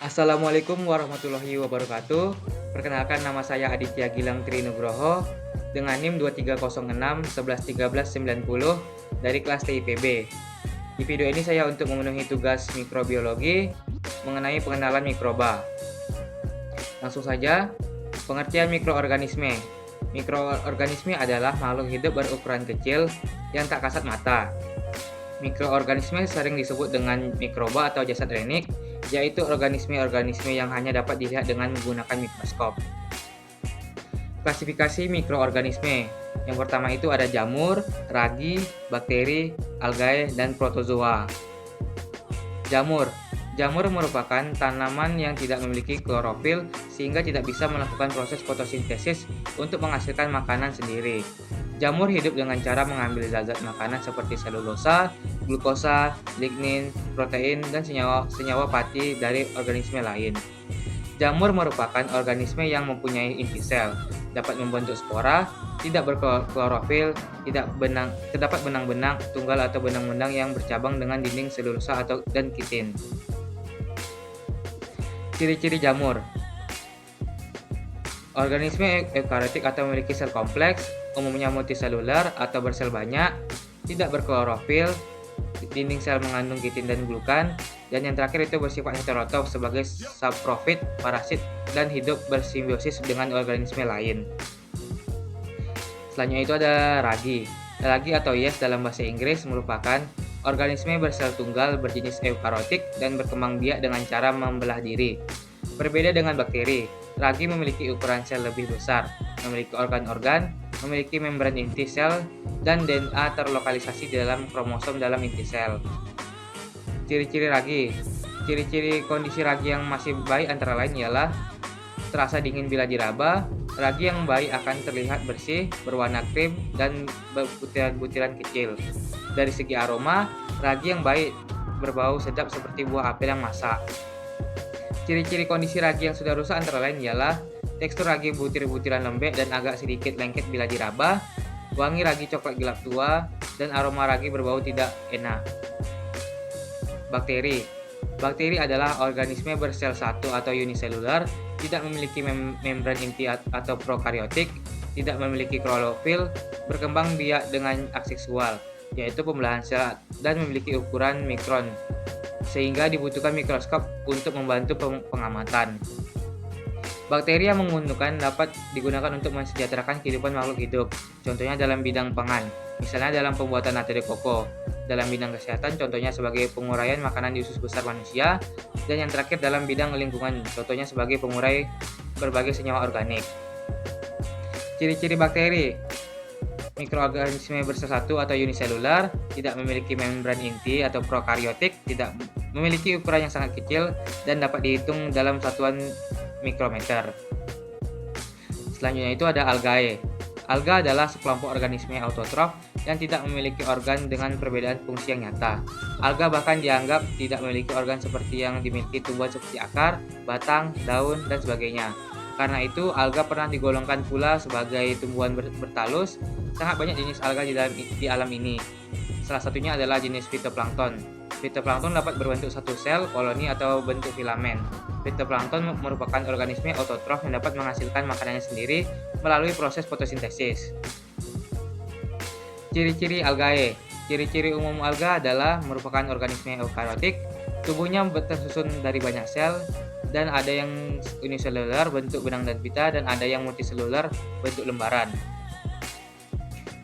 Assalamualaikum warahmatullahi wabarakatuh. Perkenalkan, nama saya Aditya Gilang Trinugroho dengan NIM 2306 11 13 90 dari kelas TIPB. Di video ini saya untuk memenuhi tugas mikrobiologi mengenai pengenalan mikroba. Langsung saja, pengertian mikroorganisme. Mikroorganisme adalah makhluk hidup berukuran kecil yang tak kasat mata. Mikroorganisme sering disebut dengan mikroba atau jasad renik, yaitu organisme-organisme yang hanya dapat dilihat dengan menggunakan mikroskop. Klasifikasi mikroorganisme. Yang pertama itu ada jamur, ragi, bakteri, algae, dan protozoa. Jamur. Jamur merupakan tanaman yang tidak memiliki klorofil sehingga tidak bisa melakukan proses fotosintesis untuk menghasilkan makanan sendiri. Jamur hidup dengan cara mengambil zat-zat makanan seperti selulosa, glukosa, lignin, protein, dan senyawa pati dari organisme lain. Jamur merupakan organisme yang mempunyai inti sel, dapat membentuk spora, tidak berklorofil, terdapat benang-benang tunggal atau benang-benang yang bercabang dengan dinding selulosa dan kitin. Ciri-ciri jamur. Organisme eukariotik atau memiliki sel kompleks, umumnya multiselular atau bersel banyak, tidak berklorofil, dinding sel mengandung kitin dan glukan, dan yang terakhir itu bersifat heterotrof sebagai saprofit, parasit, dan hidup bersimbiosis dengan organisme lain. Selanjutnya itu ada ragi. Ragi atau yeast dalam bahasa Inggris merupakan organisme bersel tunggal berjenis eukariotik dan berkembang biak dengan cara membelah diri. Berbeda dengan bakteri, ragi memiliki ukuran sel lebih besar, memiliki organ-organ, memiliki membran inti sel, dan DNA terlokalisasi di dalam kromosom dalam inti sel. Ciri-ciri ragi. Ciri-ciri kondisi ragi yang masih baik antara lain ialah terasa dingin bila diraba. Ragi yang baik akan terlihat bersih, berwarna krim, dan berbutiran-butiran kecil. Dari segi aroma, ragi yang baik berbau sedap seperti buah apel yang masak. Ciri-ciri kondisi ragi yang sudah rusak antara lain ialah tekstur ragi butir-butiran lembek dan agak sedikit lengket bila diraba, wangi ragi coklat gelap tua, dan aroma ragi berbau tidak enak. Bakteri. Bakteri adalah organisme bersel satu atau uniselular, tidak memiliki membran inti atau prokariotik, tidak memiliki klorofil, berkembang biak dengan aseksual, yaitu pembelahan sel, dan memiliki ukuran mikron, sehingga dibutuhkan mikroskop untuk membantu pengamatan. Bakteri yang menguntungkan dapat digunakan untuk mensejahterakan kehidupan makhluk hidup, contohnya dalam bidang pangan, misalnya dalam pembuatan nata de coco, dalam bidang kesehatan, contohnya sebagai penguraian makanan di usus besar manusia, dan yang terakhir dalam bidang lingkungan, contohnya sebagai pengurai berbagai senyawa organik. Ciri-ciri bakteri. Mikroorganisme bersel satu atau uniselular, tidak memiliki membran inti atau prokariotik, tidak memiliki ukuran yang sangat kecil, dan dapat dihitung dalam satuan mikrometer. Selanjutnya itu ada algae. Alga adalah sekelompok organisme autotrof yang tidak memiliki organ dengan perbedaan fungsi yang nyata. Alga bahkan dianggap tidak memiliki organ seperti yang dimiliki tumbuhan seperti akar, batang, daun, dan sebagainya. Karena itu, alga pernah digolongkan pula sebagai tumbuhan bertalus. Sangat banyak jenis alga di alam ini. Salah satunya adalah jenis fitoplankton. Fitoplankton dapat berbentuk satu sel, koloni, atau bentuk filamen. Fitoplankton merupakan organisme autotrof yang dapat menghasilkan makanannya sendiri melalui proses fotosintesis. Ciri-ciri algae. Ciri-ciri umum alga adalah merupakan organisme eukariotik, tubuhnya tersusun dari banyak sel, dan ada yang uniselular bentuk benang dan pita, dan ada yang multiselular bentuk lembaran.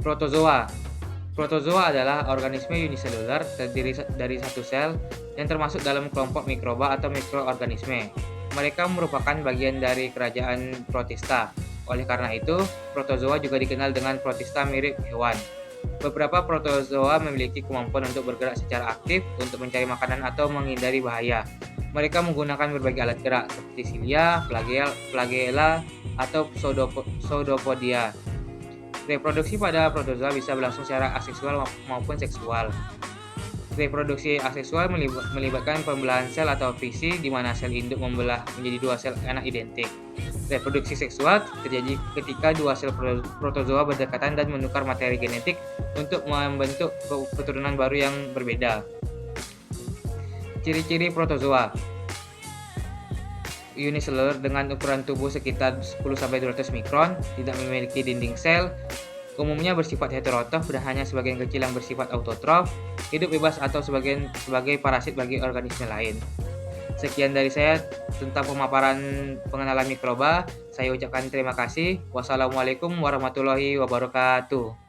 Protozoa. Protozoa adalah organisme uniselular terdiri dari satu sel yang termasuk dalam kelompok mikroba atau mikroorganisme. Mereka merupakan bagian dari kerajaan Protista. Oleh karena itu, protozoa juga dikenal dengan protista mirip hewan. Beberapa protozoa memiliki kemampuan untuk bergerak secara aktif untuk mencari makanan atau menghindari bahaya. Mereka menggunakan berbagai alat gerak seperti silia, flagella, atau pseudopodia. Reproduksi pada protozoa bisa berlangsung secara aseksual maupun seksual. Reproduksi aseksual melibatkan pembelahan sel atau fisi di mana sel induk membelah menjadi dua sel anak identik. Reproduksi seksual terjadi ketika dua sel protozoa berdekatan dan menukar materi genetik untuk membentuk keturunan baru yang berbeda. Ciri-ciri protozoa. uniseluler dengan ukuran tubuh sekitar 10-200 mikron, tidak memiliki dinding sel, umumnya bersifat heterotrof dan hanya sebagian kecil yang bersifat autotrof, hidup bebas atau sebagai parasit bagi organisme lain. Sekian dari saya tentang pemaparan pengenalan mikroba. Saya ucapkan terima kasih. Wassalamualaikum warahmatullahi wabarakatuh.